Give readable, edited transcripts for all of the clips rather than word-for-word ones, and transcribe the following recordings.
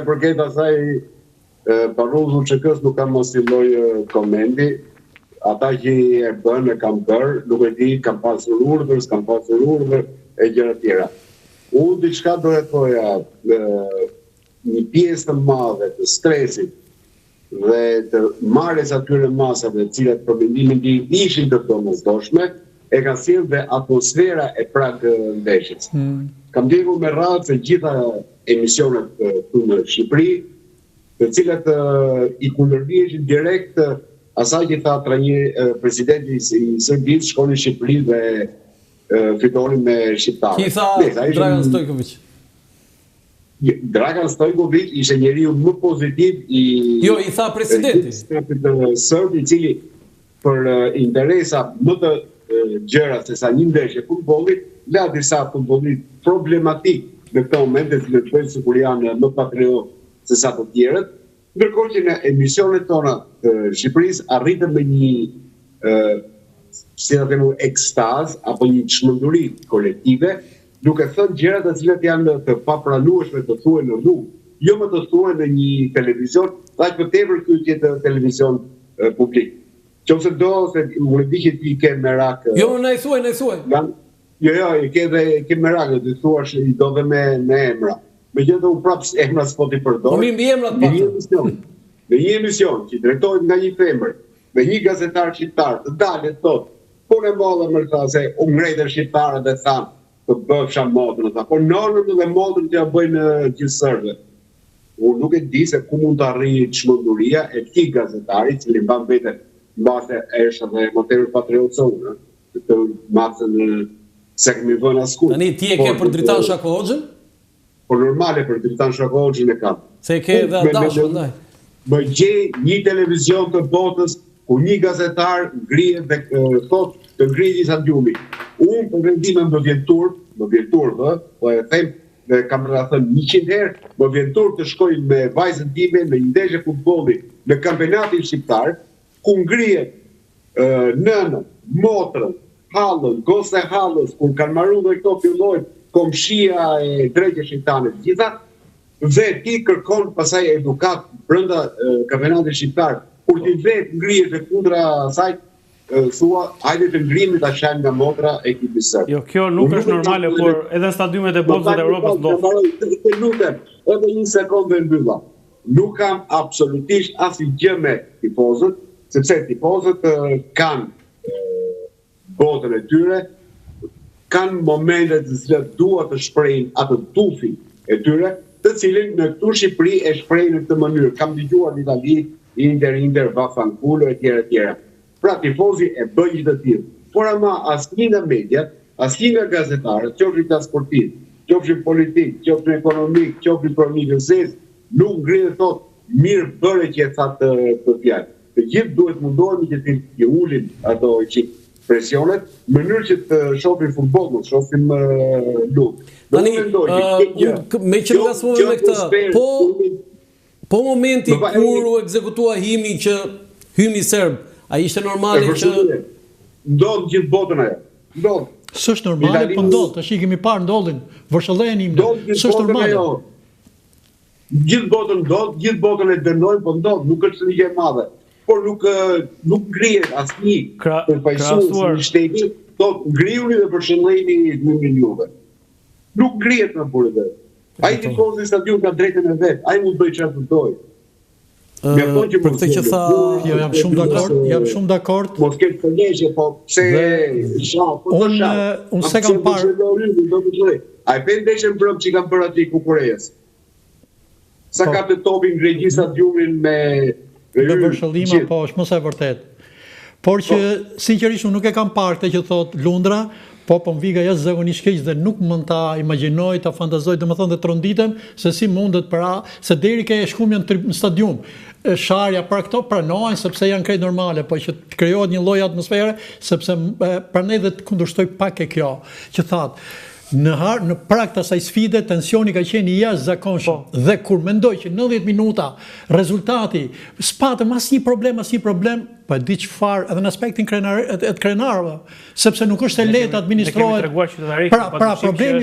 përket asaj Barroso ÇK-s nuk kam mos i lloj komendi. Ata që e bën e kam bërë, nuk e di, kam pasur urdhër, s'kam pasur urdhër e gjëra tjera. Unë diçka do e thoja, një pjesë të madhe të stresit dhe të marrjes atyre masave, të cilat për mendimin tim ishin të domosdoshme, e ka sjellë dhe atmosfera e prag ndeshjes. Kam ndjekur me radhë se gjitha emisionet këtu në Shqipëri, të cilat i kundërvjeshin direkt asaj që tha presidenti i Serbisë, shkoni në Shqipëri dhe fitonin me shqiptarët. Ki tha Dragan Stojković? Dragan Stojković ishte njeriu më pozitiv Jo, i tha presidenti. Sërb, i cili për interesa më të gjëra se sa një ndeshje futbollit, la disa futbollit problematik në këtë moment, e cilët bëjnë sikur janë më patriot se sa të tjerët, ndërkohë që në emisionet tona të Shqipërisë arritëm me një si ta themi ekstaz apo një çmenduri kolektive, duke thënë gjëra të cilat janë të papranueshme të thuhen në rrugë, jo më të thuhen në një televizion, aq më tepër ky që të televizion publik. Qofse do se unë di që ti ke merak. Jo, na i thuaj. Jo, ke merak, ti thuash i do dhe me emra. Megjithatë u prap emra s'po ti përdor. Po mi mbi emrat pak. Në një emision që drejtohet nga një femër, me një gazetar shqiptar, të dalet thotë, punë e madhe më tha se u ngretën shqiptarët dhe thanë të bëfsha modën, po nonën dhe modën t'ja bëjnë gjithë sërbëve. Unë nuk e di se ku mund të arrijë çmenduria e këtij gazetari, i cili mban vete mbase është dhe më tepër patriot se unë, të masën se kemi vënë askund. Tani ti e ke për Dritan Shako Hoxhën? Po normale për Dritan Shako Hoxhën e kam. Se e ke dhe dashur ndaj. Më gjej një televizion të botës ku një gazetar ngrihet dhe thotë të ngrihet stadiumi. Unë për vendimin më vjen turp, po e them dhe kam thënë 100 herë, më vjen turp të shkoj me vajzën time në një ndeshje futbolli në kampionatin shqiptar, ku ngrihet nënën, motrën, hallën, gose hallës, kur kanë marrë dhe këto fillojnë komshia e drejtës shqiptare të gjitha, dhe ti kërkon pasaj edukat brenda kampionatit shqiptar, kur ti vetë ngrihet dhe kundra asaj, thua, hajde të ngrimi ta shajmë nga motra e ekipi sërb. Jo, kjo nuk është normale, por edhe stadiumet e botës dhe Europës ndodh. Të lutem, edhe një sekondë e mbylla. Nuk kam absolutisht asnjë me tifozët, sepse tifozët kanë botën e tyre, kanë momentet të cilat duan të shprehin atë tufin e tyre, të cilin në këtu Shqipëri e shprehin në këtë mënyrë. Kam dëgjuar në Itali, Inter, Vafanculo e tjera. Pra tifozi e bën gjithë të tillë. Por ama asnjë nga mediat, asnjë nga gazetarët, qofshin ta sportiv, qofshin politik, qofshin ekonomik, qofshin pronikëzes, nuk ngrihet thotë mirë bëre që e tha të fjalë. Të gjithë duhet mundohemi që të ulin ato presionet, në mënyrë që të shohim futboll, të shohim luftë. Tani, me që nga smume me këta, po momenti kur u ekzekutua himni që hymni serb, a ishte normale që... Ndodhë gjithë botën ajo. Ndodhë. S'është normale, po ndodhë. Tash i kemi parë ndodhin. Vërshëllehen himne. S'është normale. Gjithë botën ndodhë, gjithë botën e dënojnë, po ndodhë. Nuk është një gjë e madhe. Por nuk ngrihet asnjë përfaqësues në shteti, thotë ngriuni dhe përshëlleni hymnin juve. Nuk ngrihet në burrë. Ai tifozi i stadiumit ka drejtën e vet. Ai mund të bëjë çfarë dojë. Për këtë që tha... Jo, jam shumë dakord. Mos ketë përgjeshje, po pse... Unë se kam parë... A e për ndeshën brëm që kam bërë ati Kukurejës? Sa ka të topin grejgji stadiumin me... Dhe vërshëllima, po, është mos e vërtet. Por që, sinqerisht, unë nuk e kam parë këtë që thot Lundra, po më viga jashtë zakonisht keq dhe nuk mund ta imagjinoj, ta fantazoj, domethënë dhe tronditem se si mundet se deri ke shkumjen në stadium. Sharja për këto pranohen sepse janë krejt normale, po që të krijohet një lloj atmosfere, sepse prandaj dhe të kundërshtoj pak e kjo, që thatë, në prag të asaj sfide, tensioni ka qenë i jashtëzakonshëm. Dhe kur mendoj që 90 minuta rezultati, s'patëm asnjë problem, po po e di çfarë edhe në aspektin krenarëve, sepse nuk është e lehtë administrohet. Pra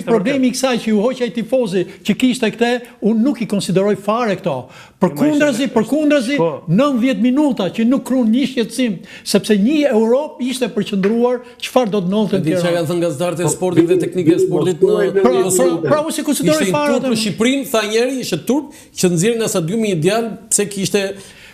problemi i kësaj që ju hoqë ai tifozi që kishte këtë, unë nuk i konsideroj fare këto. Përkundrazi 90 minuta që nuk krun një shqetësim, sepse një Europë ishte përqendruar çfarë do të ndodhte në Tiranë. Çka kanë thënë gazetarët e sportit dhe teknikë e sportit në pra unë si konsideroj fare atë. Në Shqipërinë tha njëri ishte turp që nxirrin nga stadiumi ideal pse kishte.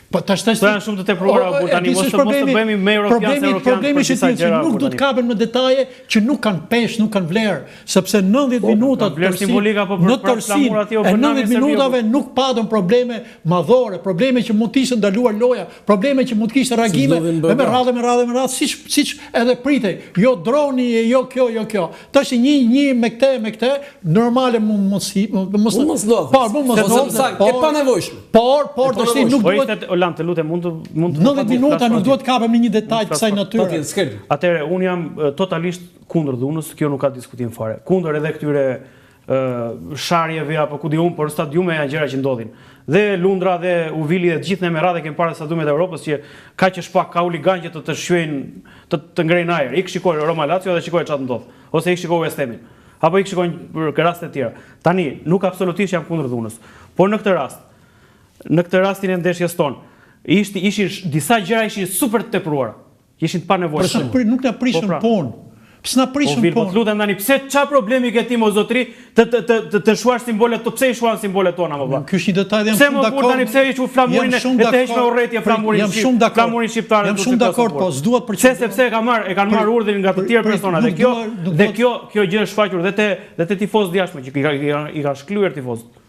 Po tash janë shumë të tepruara por tani mos të bëhemi me europianë. Problemi është që nuk do të kapen në detaje që nuk kanë peshë, nuk kanë vlerë, sepse 90 minuta në tërësinë e 90 minutave nuk patën probleme madhore, probleme që mund të ishte ndaluar loja, probleme që mund të kishte reagime me radhë, siç edhe pritej, jo droni, jo kjo. Tash një me këtë normale mos ndodh. Po, e panevojshme. Por tash nuk duhet Oland, të lutem, mund 90 minuta nuk duhet kapem në një detaj të kësaj natyre. Atëherë, unë jam totalisht kundër dhunës, kjo nuk ka diskutim fare. Kundër edhe këtyre sharjeve apo ku di unë, por stadiume janë gjëra që ndodhin. Dhe Lundra dhe Uvili dhe gjithë ne me radhë kemi parë stadiumet e Evropës që kaq e shpak ka huligan që të shqyejnë, të ngrejnë ajër. Ik shikoj Roma Lazio dhe shikoj çfarë ndodh. Ose ik shikoj West Hamin. Apo ik shikoj për raste të tjera. Tani, nuk absolutisht jam kundër dhunës. Por në këtë rastin e ndeshjes tonë, ishin disa gjëra ishin super të tepruara. Ishin të panevojshme. Nuk na prishën punë. Pse na prishën punë? Po lutem tani, pse çfarë problemi ke ti mo zotri të shuash simbolet to? Pse i shuan simbolet tona më valla? Ky është një detaj dhe jam shumë dakord. Tani pse i shu flamurin e të heq me urrëtie flamurin shqiptar. Jam shumë dakord, po s'duhet për çfarë sepse e kanë marrë urdhrin nga të tjerë persona dhe kjo gjë është shfaqur dhe te tifozët jashtë që i kanë shklyer tifozët.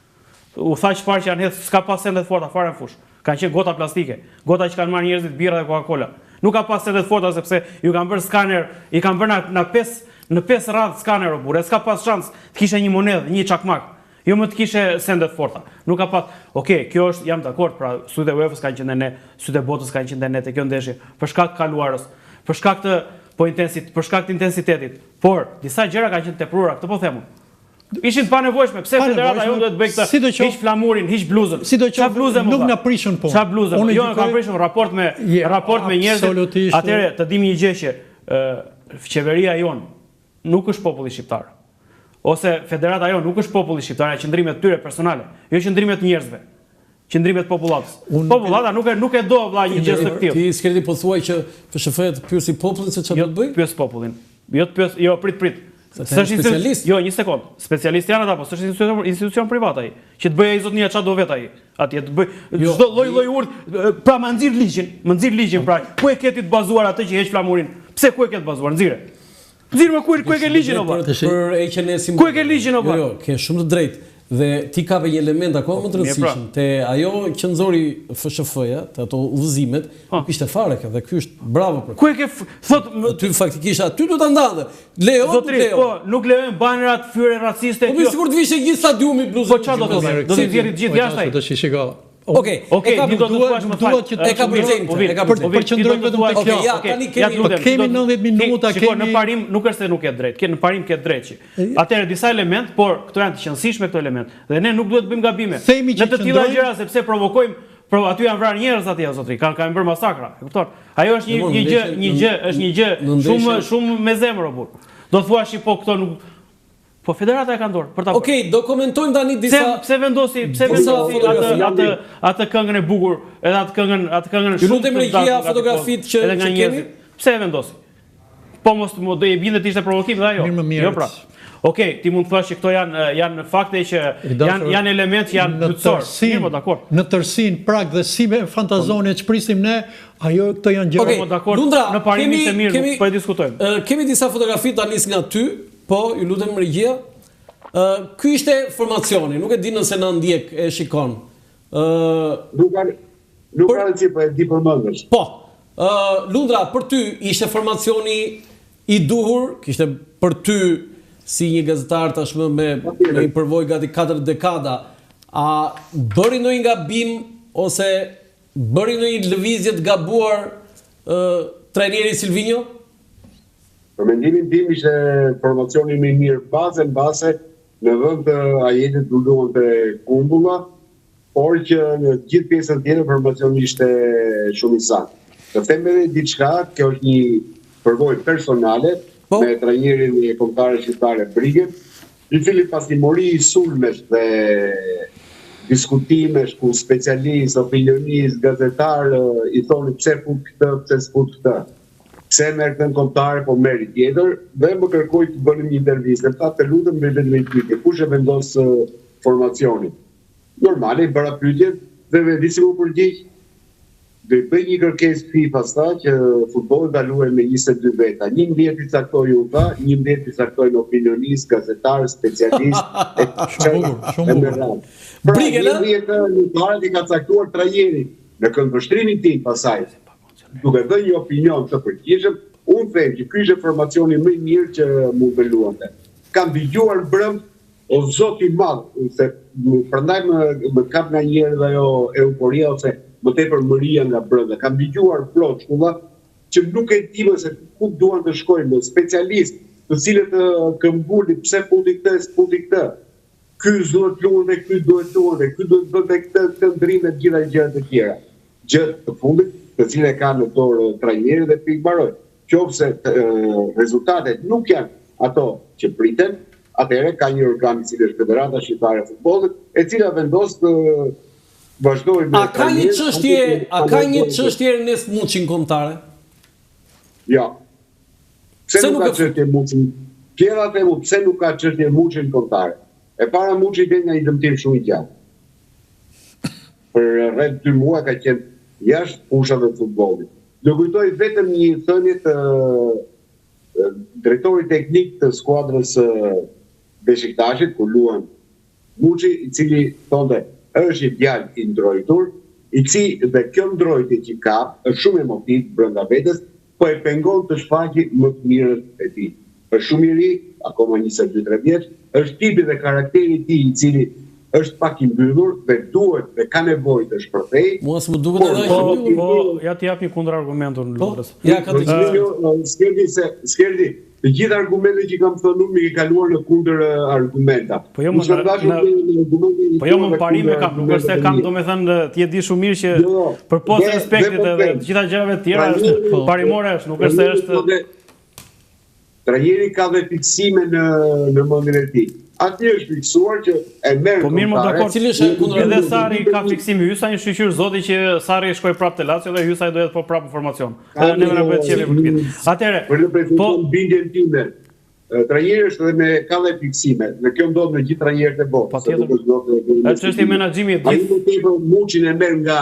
U tha çfarë që janë hedh, s'ka pas sende të forta fare në fush. Kanë qenë gota plastike, gota që kanë marrë njerëzit birra dhe Coca-Cola. Nuk ka pas sende të forta sepse ju kanë bërë skaner, i kanë bërë në 5 radhë skaner o burrë, s'ka pas shans të kishe një monedhë, një çakmak. Jo më të kishe sende të forta. Nuk ka pas. Okej, kjo është, jam dakord, pra sytë e UEFA-s kanë qenë ne, sytë e botës kanë qenë ne te kjo ndeshje, për shkak të kaluarës, për shkak të intensitetit. Por disa gjëra kanë qenë tepruara, këtë po them unë. Ishin të panevojshme, pse federata jonë duhet të bëjë këtë? Hiq flamurin, hiq bluzën. Çfarë bluzë nuk na prishën punë. Çfarë bluzë? Jo, ka prishur raport me njerëzit. Atëherë të dimë një gjë që qeveria jonë nuk është populli shqiptar. Ose federata jonë nuk është populli shqiptar, qëndrimet tyre personale, jo qëndrimet njerëzve. Qëndrimet popullatës. Popullata nuk e do vëlla një gjë të tillë. Ti s'keni po thuaj që FSHF të pyesi popullin se çfarë do të bëj? Pyes popullin. Jo prit. Specialist? Jo, një sekond. Specialist janë ata, po s'është institucion privat ai. Që të bëjë ai zotnia çfarë do vet ai. Atje të bëj çdo lloj urdh, pra më nxir ligjin pra. Ku e ke ti të bazuar atë që heq flamurin? Pse ku e ke të bazuar? Nxire. Nxirë më ku e ke ligjin apo? Për heqjen e Ku e ke ligjin apo? Jo, ke shumë të drejtë. Dhe ti ka një element akoma më të rëndësishëm. Te ajo që nxori FSHF-ja, te ato udhëzimet, nuk ishte fare kjo dhe ky është bravo për. Ku e ke thot ty faktikisht aty do ta ndante. Leo, po, nuk lejojnë banerat fyre raciste. Po sigurt të vishë gjithë stadiumi bluzë. Po çfarë do të thotë? Do të nxjerrë të gjithë jashtë ai. Do të shikoj. Okej, ti do të thuash më fal. E ka përgjigje. Për qendrojmë vetëm tek kjo. Ja, tani kemi 90 minuta, kemi në parim, nuk është se nuk ke drejt. Në parim ke drejt. Atëherë disa element, por këto janë të qëndrueshme këto element. Dhe ne nuk duhet të bëjmë gabime. Në të tilla gjëra sepse provokojmë aty janë vrarë njerëz atje zotri, kanë bërë masakra, e kupton? Ajo është një gjë shumë me zemër o burr. Do thuash po këto nuk po federata e ka dorë për ta. Okej, do komentojmë tani disa pse vendosi atë këngën e bukur, edhe atë këngën shumë të regjia fotografit që kemi. Pse e vendosi? Po mos do i bindet ishte provokim dhe ajo. Jo pra. Okej, ti mund të thash që këto janë fakte që janë elementë që janë dytësor. Po dakor. Në tërsinë prag dhe si me fantazoni që prisim ne, ajo këto janë gjëra. Po dakor. Në parimin e mirë po e diskutojmë. Kemi disa fotografi tani nga ty. Po, ju lutem regjia. Ky ishte formacioni, nuk e di nëse na ndjek e shikon. Nuk ka rëndësi, po e di përmendesh. Po. Lundra, për ty ishte formacioni i duhur, kishte për ty si një gazetar tashmë me një përvojë gati 4 dekada, a bëri ndonjë gabim ose bëri ndonjë lëvizje të gabuar trajneri Silvinho? Për mendimin tim ishte formacioni më i mirë bazë në vend të ajetit të luan të kumbulla, por që në gjithë pjesën tjetër formacioni ishte shumë i saktë. Të them edhe diçka, kjo është një përvojë personale me trajnerin e kombëtarëve shqiptare Brigën, i cili pas një mori i sulmesh dhe diskutimesh ku specialist, opinionist, gazetar i thoni pse fut këtë, pse s'fut këtë. Pse merr këtë kombëtare, po merr tjetër, dhe më kërkoi të bënim një intervistë. Tha të lutem me vetëm një pyetje, kush e vendos formacionin? Normale, i bëra pyetje dhe disi u përgjigj. Dhe bëj një kërkesë FIFA sta që futbolli ta luajë me 22 veta. 11 i caktoi UTA, 11 i caktojnë opinionist, gazetar, specialist. Shumë bukur. Brigën, 11 lojtarët i ka caktuar trajneri në këndvështrimin tim pasaj. Duke dhënë një opinion të përgjithshëm, unë them që ky është formacioni më i mirë që mund të luante. Kam dëgjuar brëm o zoti i madh, se prandaj më kap nga njëherë dhe ajo euforia ose më tepër mëria nga brenda. Kam dëgjuar plot shkolla që nuk e di se ku duan të shkojnë, specialist, të cilët këmbuli pse futi këtë, s'futi këtë. Ky duhet luante, ky duhet luante, ky duhet bënte këtë ndrimë të gjitha gjërat e tjera. Gjë të fundit, të cilët kanë në dorë trajneri dhe pikë mbaroi. Qofse rezultatet nuk janë ato që priten, atëherë ka një organ i cili është Federata Shqiptare e Futbollit, e cila vendos të vazhdojmë. A ka një çështje Ernest Muçin kombëtare? Ja. Pse nuk ka çështje Muçin? Tjera themu pse nuk ka çështje Muçin kombëtare. E para Muçi vjen nga një dëmtim shumë i gjatë. Për rreth 2 muaj ka qenë jashtë fushave të futbollit. Do kujtoj vetëm një thënie të drejtorit teknik të skuadrës Beşiktaşit, ku luan Muçi, i cili thonte është i djalë i ndrojtur, i cili dhe kjo ndrojtje që ka është shumë emotiv brenda vetes, po e pengon të shfaqë më të mirët e tij. Është shumë i ri, akoma 22-23 vjeç, është tipi dhe karakteri i tij i cili është pak i mbyllur dhe duhet dhe ka nevojë të shpërthej. Mua s'më duket edhe aq i mbyllur. Po, ja të jap një kundërargumentin Lutrës. Ja ka të gjithë. Skerdi, të gjithë argumentet që kam thënë unë i kaluar në kundër argumenta. Po jo më parime kam, nuk është se kam domethënë ti e di shumë mirë që përpos respektit edhe të gjitha gjërave të tjera është parimore është, nuk është se është. Trajneri ka dhe fiksime në mendjen e tij. Aty është fiksuar që e merr. Po mirë, më dakord. Edhe Sarri ka fiksim Hysa, një shqyr zoti që Sarri shkoi prapë te Lazio dhe Hysa do jetë po prapë në formacion. Edhe ne na bëhet çelë për këtë. Atëherë, po bindjen time. Trajneri është dhe ka dhe fiksime. Dhe kjo ndodh me gjithë trajnerët e botës. Patjetër. Është çështje menaxhimi e gjithë. Ai më tepër Muçin e merr nga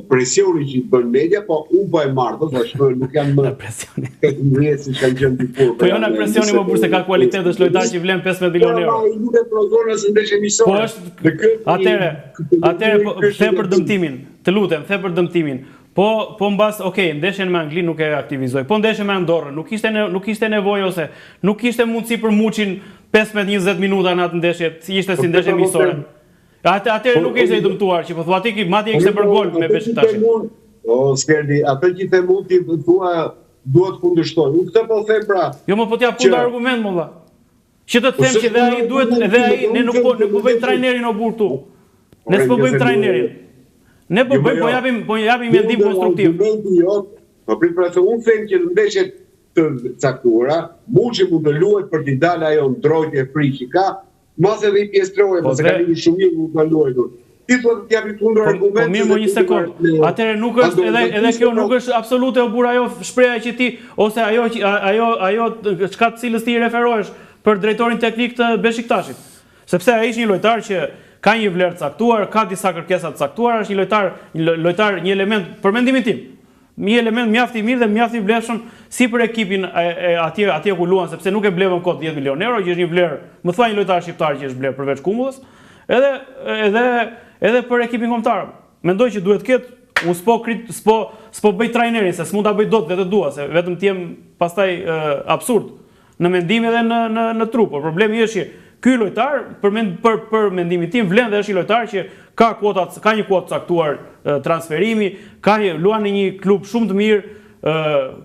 presioni që i bën media, po unë po e marrë, dhe nuk janë më presioni. Si kanë qenë dikur. Po jo në presioni më burse ka kualitet, është lojtar që vlen 15 milionë euro. Po nuk e prozon se ndesh emisor. Po është. Atëre po them për dëmtimin. Të lutem, them për dëmtimin. Po mbas, okay, ndeshjen me Anglinë nuk e aktivizoi. Po ndeshjen me Andorrën, nuk kishte nevojë ose nuk kishte mundësi për Muçin 15-20 minuta në atë ndeshje, ishte si ndeshje miqësore. Atëherë nuk ishte i dëmtuar, që po thua ti madje ishte për gol me Beşiktaşin. O Skerdi, atë që the mund ti thua duhet kundërshtoj. Unë këtë po them pra. Jo më po t'jap kundër argument më valla. Që të them që dhe ai duhet edhe ai ne nuk po bëjmë trajnerin o burtu. Ne s'po bëjmë trajnerin. Ne po bëjmë po japim mendim konstruktiv. Po prit pra se unë them që në ndeshjet të caktuara, Muçi mund të luhet për t'i dalë ajo ndrojtje frikë që ka. Mas edhe i pjestroje, se ka një shumë mirë nuk ka luajtur. Ti thua të t'japi kundër argument. Po mirë më një sekond. Atëherë nuk është edhe kjo nuk është absolute o burr ajo shpreha që ti ose ajo çka të cilës ti i referohesh për drejtorin teknik të Beşiktaşit. Sepse ai është një lojtar që ka një vlerë të caktuar, ka disa kërkesa të caktuara, është një lojtar, një element për mendimin tim. Një element mjaft i mirë dhe mjaft i vlefshëm si për ekipin atje ku luan, sepse nuk e blevën kot 10 milionë euro, që është një vlerë, më thua një lojtar shqiptar që është vlerë përveç Kumullës, edhe për ekipin kombëtar. Mendoj që duhet ketë, unë s'po bëj trajnerin, se s'mund ta bëj dot vetë dua, se vetëm të jem pastaj absurd në mendim edhe në trup. Por problemi është që ky lojtar për mendimin tim vlen dhe është një lojtar që ka një kuotë caktuar transferimi, luan në një klub shumë të mirë,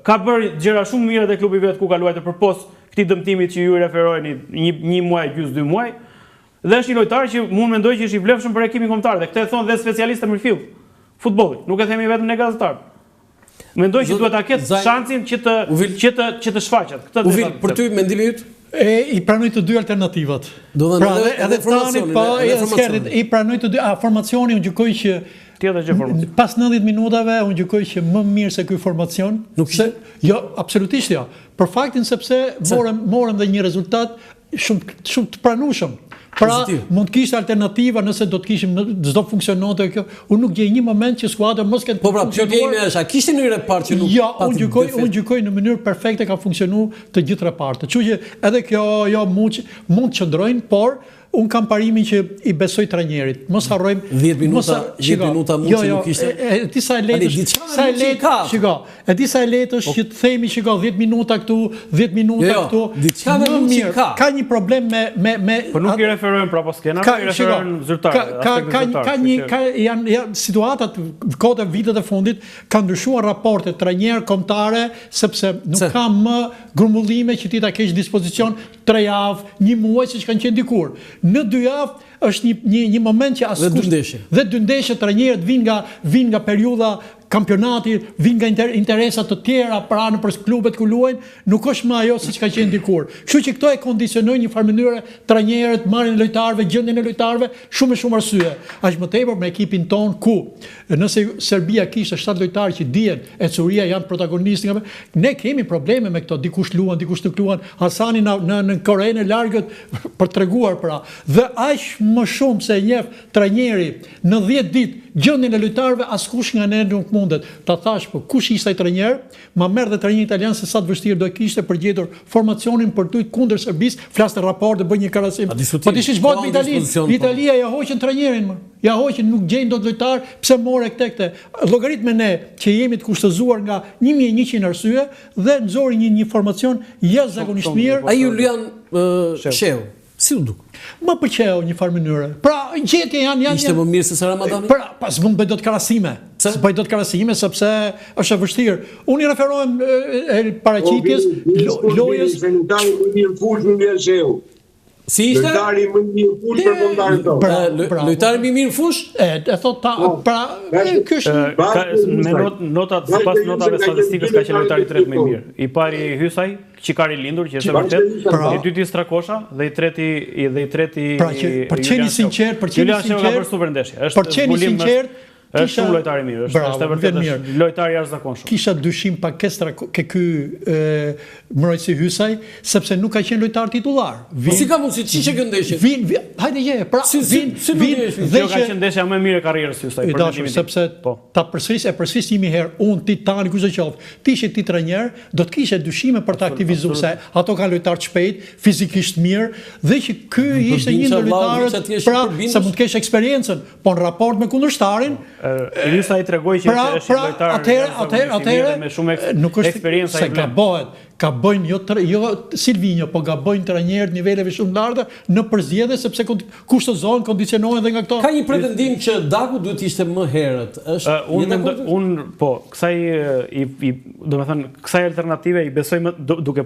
ka bërë gjëra shumë mirë te klubi vet ku ka luajtur përpos këtij dëmtimit që ju referoheni një muaj gjys 2 muaj. Dhe është një lojtar që mund mendoj që është i vlefshëm për ekipin kombëtar dhe këtë e thon dhe specialistë në midfield futbollit. Nuk e themi vetëm ne gazetar. Mendoj që duhet ta ketë shansin që të shfaqet. Uvil, për ty mendimi yt? I pranoj të dy alternativat. Do të thënë edhe formacionin, i pranoj të dy, formacioni unë gjykoj që pas 90 minutave unë gjykoj që më mirë se ky formacion. Nuk ishte? Jo, absolutisht jo. Për faktin sepse morëm dhe një rezultat shumë të pranueshëm. Pra, mund të kishte alternativa nëse do të kishim çdo funksiononte kjo. Unë nuk gjej një moment që skuadra mos ketë funksionuar. Po pra, pyetja ime është, a kishte një repart që nuk jo, unë gjykoj në mënyrë perfekte ka funksionuar të gjithë repartet. Kështu që edhe kjo mund të qëndrojnë, por unë kam parimin që i besoj trajnerit. Mos harrojmë 10 minuta mund që nuk ishte. E di sa e lehtë është që të themi 10 minuta këtu, 10 minuta këtu. Diçka më mirë. Ka një problem me po nuk i referojmë prapë skenave, i referojmë zyrtarëve. Janë situatat kohët e vitet e fundit kanë ndryshuar raportet trajner kombëtare sepse nuk ka më grumbullime që ti ta kesh dispozicion 3 javë, 1 muaj siç kanë qenë dikur. Në 2 javë është një moment që askush dhe dy ndeshje trajnerët vinë nga periudha kampionati, vinë nga interesat të tjera pra nëpër klubet ku luajnë, nuk është më ajo siç ka qenë dikur. Kështu që këto e kondicionojnë një farë mënyre trajnerët, marrjen e lojtarëve, gjendjen e lojtarëve, shumë arsye. Aq më tepër me ekipin ton ku nëse Serbia kishte 7 lojtarë që dihen, Ecuria janë protagonistë, ne kemi probleme me këto, dikush luan, dikush nuk luan, Hasani në Korenë e largët për treguar pra. Dhe aq më shumë se e njeh trajneri në 10 ditë gjendjen e lojtarëve, askush nga ne nuk mundet ta thash po kush ishte ai trajner, ma merr dhe trajneri italian se sa të vështirë do kishte për gjetur formacionin për tujt kundër Serbisë, flas të raport dhe bëj një krahasim. Po dish ç'bëhet me Italinë? Italia ja hoqën trajnerin më. Ja hoqën, nuk gjejnë dot lojtar, pse more këte. Llogaritme ne që jemi të kushtëzuar nga 1100 arsye dhe nxori një formacion jashtëzakonisht mirë. Ai Julian Sheu, si u duk? Më pëlqeu një farë mënyre. Pra, gjetje janë ishte më mirë se sa Ramadani? Pra, pas mund bëj dot krahasime. Bëj dot krahasime sepse është e vështirë. Unë i referohem paraqitjes lojës Si ishte? Lojtari më mirë fush për kombëtarin tonë. Lojtari më mirë fush? E thot ta, pra, ky është me notat sipas notave statistikës ka qenë lojtari i tretë më i mirë. I pari Hysaj, Çikari lindur që është vërtet, i dyti Strakosha dhe i treti për qenë sinqert, është zbulim është shumë lojtar i mirë, është vërtet lojtar i jashtëzakonshëm. Kisha dyshim pakesë ke ky mbrojtësi Hysaj, sepse nuk ka qenë lojtar titullar. Si ka mundësi çiçë kjo ndeshje? Hajde je, pra kjo ka qenë ndeshja më e mirë e karrierës së Hysaj për mendimin tim. Sepse ta përsëris një herë unë ti tani kush do qoftë. Ti ishe ti trajner, do të kishe dyshime për ta aktivizuar se ato kanë lojtar të shpejt, fizikisht mirë dhe që ky ishte një ndër lojtarët, pra sa mund të kesh eksperiencën, po në raport me kundërshtarin Hysaj i tregoi që është lojtar atëherë me shumë eksperiencë ai ka bëjnë jo Silvinho, po gabojnë trajnerët niveleve shumë larta në përzgjedhje sepse kushtozojnë, kondicionohen dhe nga këto. Ka një pretendim që Daku duhet ishte më herët. Unë po, kësaj alternative i besoj më duke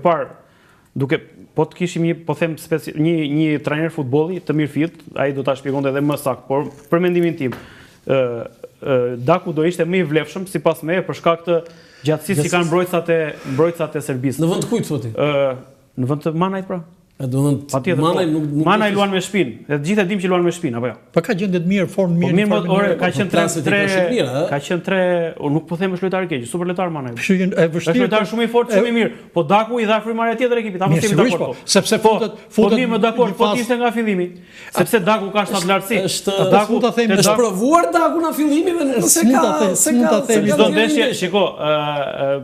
po të kishim një trajner futbolli të mirëfillt, ai do ta shpjegonte edhe më saktë, por për mendimin tim Daku do ishte më i vlefshëm sipas meje për shkak të gjatësisë që kanë mbrojtësat e Serbisë. Në vend të kujt thotë? Në vend të Manajt pra. Manaj luan me shpinë. Dhe të gjithë e dim që luan me shpinë, apo jo? Po ka gjendje të mirë, formë mirë. Ka qenë tre, nuk po them është lojtar i keq, super lojtar Manaj. Është lojtar shumë i fortë, shumë i mirë. Po Daku i dha frymëmarrje tjetër ekipit, apo si dakord? Sepse futet më dakord, po ishte nga fillimi. Sepse Daku ka shtat lartësi. Daku ta themi, është provuar Daku në fillimi dhe se ka çdo ndeshje, shiko,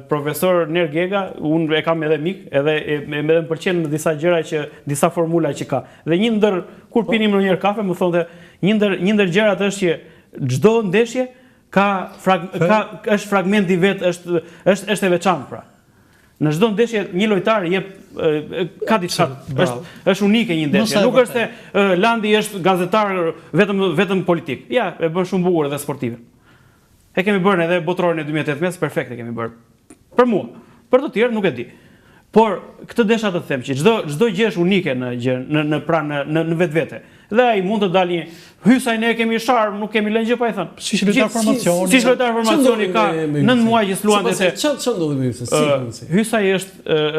profesor Nergega, unë e kam edhe mik, edhe më pëlqen disa gjëra që disa formula që ka. Dhe një ndër kur pinim në një kafe më thonte një ndër gjërat është që çdo ndeshje është fragment i vet, është e veçantë pra. Në çdo ndeshje një lojtar jep ka diçka, është unike një ndeshje. Nuk është se Landi është gazetar vetëm politik. Ja, e bën shumë bukur edhe sportive. E kemi bërë edhe botrorin e 2018, perfekt e kemi bërë. Për mua, për të tjerë nuk e di. Por këtë desha të them që çdo gjë është unike në vetvete. dhe ai mund të dalë një Hysaj ne kemi sharm, nuk kemi lënë gjë pa i thënë. Si lojtar formacioni. Si lojtar formacioni ka 9 muaj që s'luan te. Çfarë ndodhi me Hysaj? Hysaj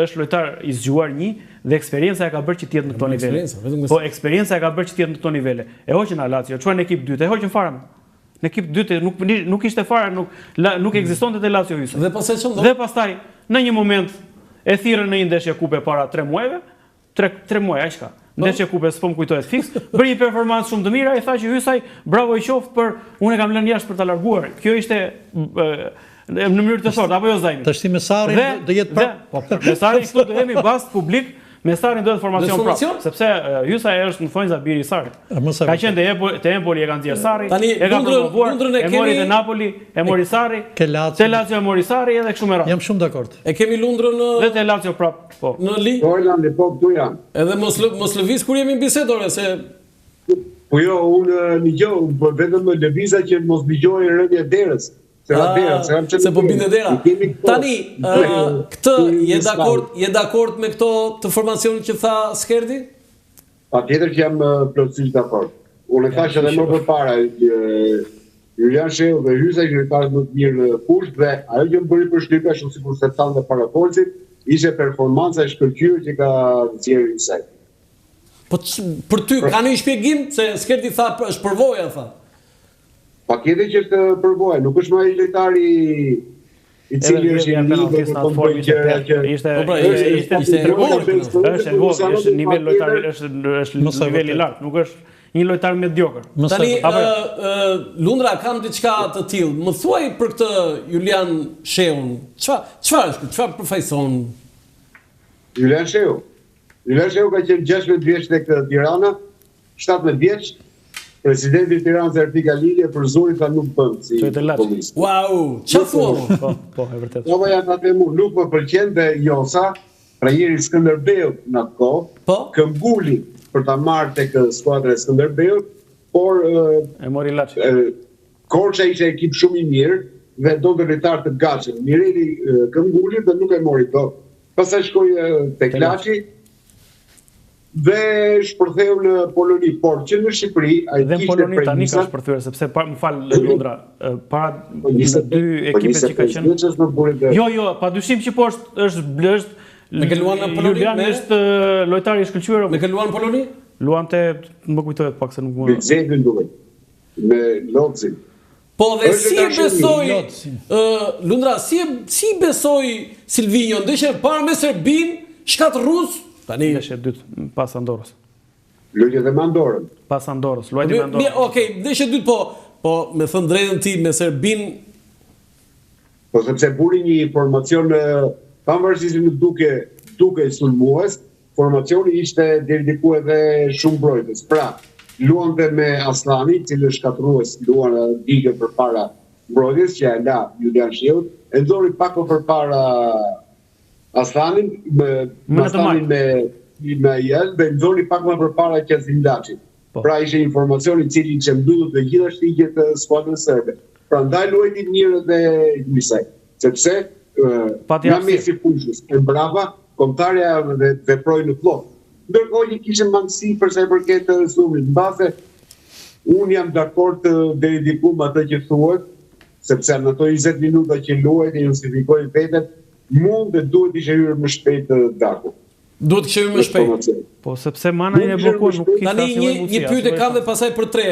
është lojtar i zgjuar dhe eksperienca e ka bërë që të jetë në këto nivele. Po eksperienca e ka bërë që të jetë në këto nivele. E hoqën na Lazio, çuan në ekip dytë, e hoqën fare. Në ekip dytë nuk ishte fare, nuk ekzistonte te Lazio Hysaj. Dhe pastaj ç'ndodhi? Dhe pastaj në një moment e thirrën në një ndeshje kupe para 3 muajve, 3 muaj aq ka. Ndeshje kupe s'po më kujtohet fiks, bëri një performancë shumë të mirë, ai tha që Hysaj bravo i qoftë për unë e kam lënë jashtë për ta larguar. Kjo ishte në mënyrë të fortë apo jo Zajmi? Tash me Sarrin do jetë po. Me Sarrin këtu do jemi bast publik. Me Sarrin duhet formacion prapë, sepse Hysaj është në Fonza biri i Sarrit. Ka qenë te Empoli e kanë dhënë Sarri, e ka promovuar, e mori te Napoli, e mori Sarri, te Lazio e mori Sarri edhe kështu me radhë. Jam shumë dakord. E kemi Lundrën dhe te Lazio prapë, po. Në Li. Po Orlandi, po këtu jam. Edhe mos lëviz kur jemi në bisedë ore se po jo, unë ligjoj, po vetëm lëviza që mos ligjoj rënje derës. Se po binde dera. Tani, këtë je dakord me këto të formacionit që tha Skerdi? Patjetër që jam plotësisht dakord. Unë thash edhe më përpara, Julian Sheu dhe Hysaj lojtarët më të mirë në fushë dhe ajo që më bëri përshtypje ashtu sikur se thanë dhe para polcit, ishte performanca e shkëlqyer që ka nxjerrë Hysaj. Po për ty ka një shpjegim se Skerdi tha është përvoja tha. Patjetër që është përvoja, nuk është më ai lojtari i cili është është nivel lojtar, është nivel i lartë, nuk është një lojtar mediokër. Tani Lundra kam diçka të tillë. Më thuaj për këtë Julian Sheun. Çfarë është? Çfarë përfaqëson? Julian Sheu. Julian Sheu ka qenë 16 vjeç tek Tirana, 17 vjeç. Presidenti i Tiranës Ertika Lilje për zorin tha nuk bën si futbollist. Wow, çfarë thua? Po, e vërtet. Po ja ta them unë, nuk më pëlqente Josa, trajneri Skënderbeut në atë kohë, këmbguli për ta marrë tek skuadra e Skënderbeut, por e mori Laçi. Korça ishte ekip shumë i mirë dhe donte lojtar të gatshëm. Mireli këmbguli dhe nuk e mori dot. Pastaj shkoi tek Laçi. Dhe shpërtheu në Poloni, por që në Shqipëri ai kishte dhe në Poloni tani ka shpërthyer sepse më fal Lundra para dy ekipet që ka qenë. Jo, padyshim që po është me ke luan në Poloni, është lojtar i shkëlqyer. Me ke luan në Poloni? Luante, më kujtohet pak se nuk më. Me Zedin duhet. Me Lozin. Po dhe si besoi Lundra, si besoi Silvinho, ndeshje para me Serbin, shkat rus. Tani ndeshje dytë pas Andorrës. Luajti edhe me Andorrën. Pas Andorrës, luajti me Andorrën. Okej, ndeshje dytë po me thënë drejtën ti me Serbin. Po sepse buri një informacion pavarësisht nuk duke sulmues, formacioni ishte deri diku edhe shumë mbrojtës. Pra, luante me Aslani, i cili është shkatrues, luan digë përpara mbrojtjes që e la Julian Sheut, e nxori pak më përpara Aslanin me Jelbe, nxori pak më përpara Qezim Laçit. Pra ishte informacion i cili që mbyllet dhe gjitha shtigjet të skuadrës serbe. Prandaj luajti mirë dhe Hysaj, sepse nga mesi fushës e brava, kombëtarja veproi në plot. Ndërkohë që kishte mangësi për sa i përket sumit. Mbase unë jam dakord deri diku me atë që thuhet, sepse në ato 20 minuta që luajti justifikoi veten, mund dhe duhet ishte hyrë më shpejt Daku. Duhet kishte hyrë më shpejt. Po sepse Manaj e bllokuar nuk kishte asnjë mundësi. Një pyetje kam dhe pasaj për tre.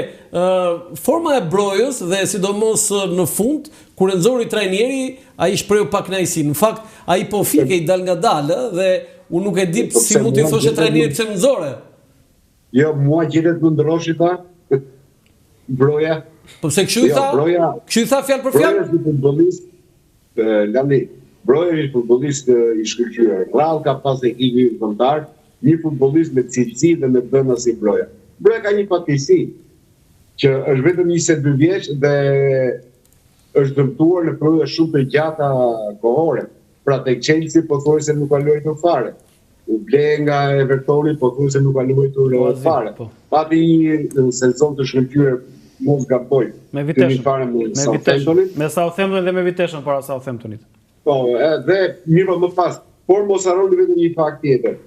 Forma e Brojës dhe sidomos në fund kur e nxori trajneri, ai shprehu pak kënaqësi. Në fakt, ai po fikej dal nga dalë dhe unë nuk e di si mund t'i thoshte trajneri pse më nxore. Jo, mua gjetet më ndroshi ta Broja. Po pse kështu i tha? Kështu i tha fjalë për fjalë? Broja është futbollist, Landi. Broja është futbollist i shkëlqyer. Rall ka pas ekipi kombëtar, një futbollist me cilësi dhe me dhëna si Broja. Broja ka një fatkeqësi që është vetëm 22 vjeç dhe është dëmtuar në periudha shumë të gjata kohore. Pra tek Chelsea pothuajse nuk ka luajtur fare. U ble nga Evertoni pothuajse nuk ka luajtur fare. Pati një sezon të shkëlqyer mos gaboj. Me Southampton dhe me Viteshën para Southamptonit. Po, dhe mirë më pas, por mos harroni vetëm një fakt tjetër.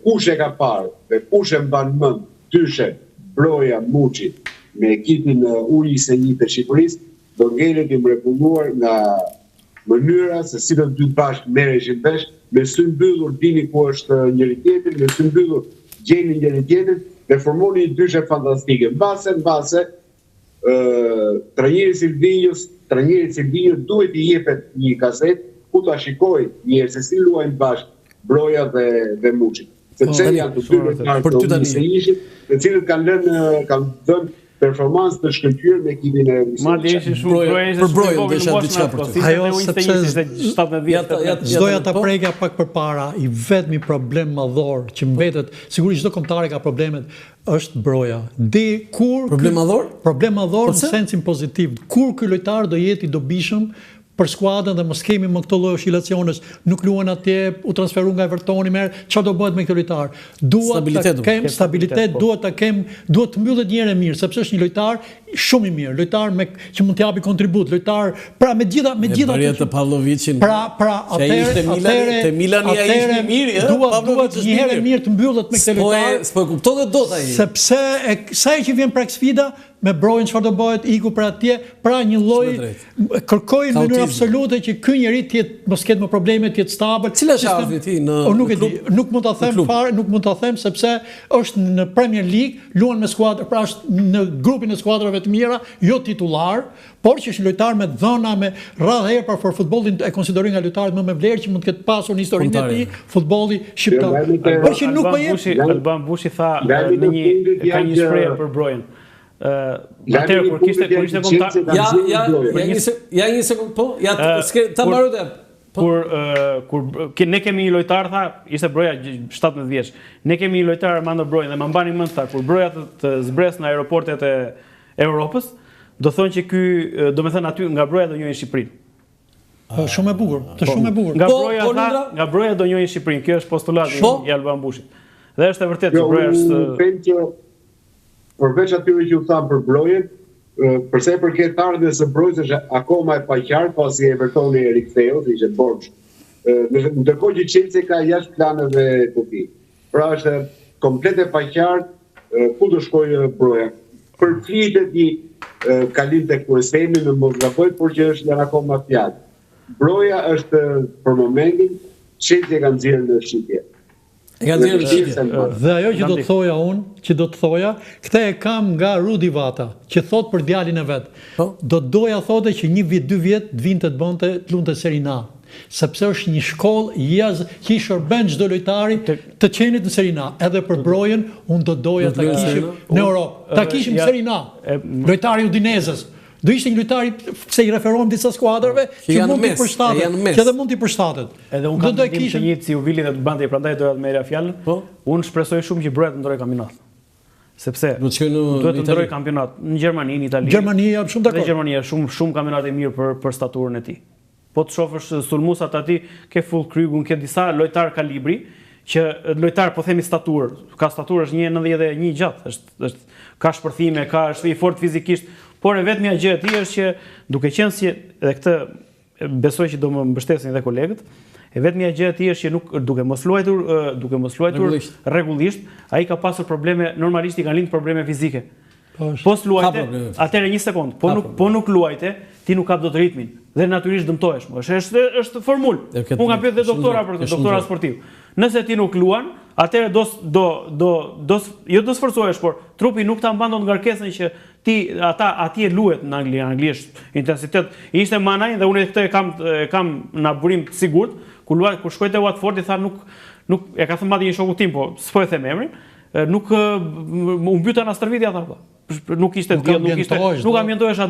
Kush e ka parë dhe kush e mban mend dyshe Broja Muçi me ekipin U21 të Shqipërisë do ngelet i mrekulluar nga mënyra se si të dy bashkë merreshin vesh, me sy mbyllur dini ku është njëri tjetri, me sy mbyllur gjeni njëri tjetrin dhe formoni një dyshe fantastike. Mbase trajneri Silvinjos duhet i jepet një kaset ku ta shikoj njerëz se si luajnë bashkë Broja dhe Muçi. Sepse janë të dy lojtarë të U21-shit, të cilët kanë dhënë performancë të shkëlqyer me ekipin e për Brojën desha diçka për ty. Ajo sepse doja ta prekja pak përpara, i vetmi problem madhor që mbetet, sigurisht çdo kombëtar ka problemet, është Broja. Problem madhor? Problem madhor në sensin pozitiv. Kur ky lojtar do jetë i dobishëm për skuadrën dhe mos kemi më këto lloj oscilacionesh, nuk luan atje, u transferu nga Evertoni çfarë do bëhet me këtë lojtar? Duhet të kem stabilitet, duhet të mbyllet një herë mirë, sepse është një lojtar shumë i mirë, lojtar që mund të japi kontribut, lojtar me gjitha të Pavlovicin. Atëherë te Milani ai ishte i mirë, duhet një herë mirë të mbyllet me këtë lojtar. S'po e kupton dot ai. Sepse sa që vjen prak sfida me Brojën çfarë do bëhet, iku për atje, pra një lloj kërkoj në mënyrë absolute që ky njeri të mos ketë më probleme, të jetë stabil. Cila është ardhi ti në nuk e di, nuk mund ta them fare, nuk mund ta them sepse është në Premier League, luan me skuadra, pra është në grupin e skuadrave të mira, jo titullar, por që është lojtar me dhëna, me radhë herë për futbollin e konsideroj nga lojtarët më me vlerë që mund të ketë pasur në historinë e tij futbolli shqiptar. Por që nuk po jep. Alban Bushi tha ka një shprehje për Brojën. Atëherë kur kishte kombëtar. Ja një sekond, po, ja ta mbaroj të. Kur ne kemi një lojtar, tha, ishte Broja 17 vjeç. Ne kemi një lojtar Armando Brojën dhe më mbani mend tha, kur Broja të zbres në aeroportet e Europës, do thonë që ky, domethënë aty nga Broja do njohin Shqipërinë. Shumë e bukur, shumë e bukur. Nga Broja do njohin Shqipërinë. Kjo është postulati i Alban Bushit. Dhe është e vërtetë që Broja është përveç atyre që u thamë për Brojën, përse përket ardhjes së Brojës është akoma e paqartë pasi Evertoni e riktheu, ishte borxh. Ndërkohë që Chelsea ka jashtë planeve të tij. Pra është komplet e paqartë ku do shkojë Broja. Përflitet i kalim tek Kuesemi në Mosgaboj, por që është janë akoma fjalë. Broja është për momentin Chelsea ka nxjerrë në shitje. Dhe ajo që do të thoja unë, këtë e kam nga Rudi Vata, që thot për djalin e vet. Do doja thote që 1-2 vjet të vinte të bënte të lunte Serie A. Sepse është një shkollë që i shërben çdo lojtari të qenit në Serie A. Edhe për Brojën, unë do doja ta kishim në Europë. Ta kishim në Serie A. Lojtari Udinezës. Do ishte një lojtari se i referohem disa skuadrave që mund t'i përshtatet, që edhe mund t'i përshtatet. Edhe unë kam mendim të njëjtë si Uvili dhe të bante, prandaj doja të merrja fjalën. Unë shpresoj shumë që Broja të ndrojë kampionat. Sepse duhet të ndrojë kampionat në Gjermani, në Itali. Gjermania shumë dakord. Gjermania shumë kampionate mirë për staturën e tij. Po të shohësh sulmusat aty, ke Full Krygun, ke disa lojtar kalibri, që lojtar po themi staturë, ka staturë është 1.91 gjatë, ka shpërthime, është i fortë fizikisht. Por e vetmja gjë e tij është që duke qenë si edhe këtë besoj që do më mbështesin edhe kolegët, e vetmja gjë e tij është që nuk duke mos luajtur rregullisht, ai ka pasur probleme, normalisht i kanë lindur probleme fizike. Po luajte, atëherë një sekond, po nuk luajte, ti nuk kap dot ritmin dhe natyrisht dëmtohesh. Është formulë. Unë kam pyetur doktora për këtë, doktora sportiv. Nëse ti nuk luan, atëherë jo do sforcohesh, por trupi nuk ta mban dot ngarkesën që ata atje luhet në anglisht intensitet. Ishte Manaj dhe unë këtë e kam në burim të sigurt, kur shkoi te Watford i tha nuk e ka thënë madje një shoku tim, po s'po e them emrin, nuk u mbyta në stërvitja ata. Nuk ishte diell, nuk ambientohesh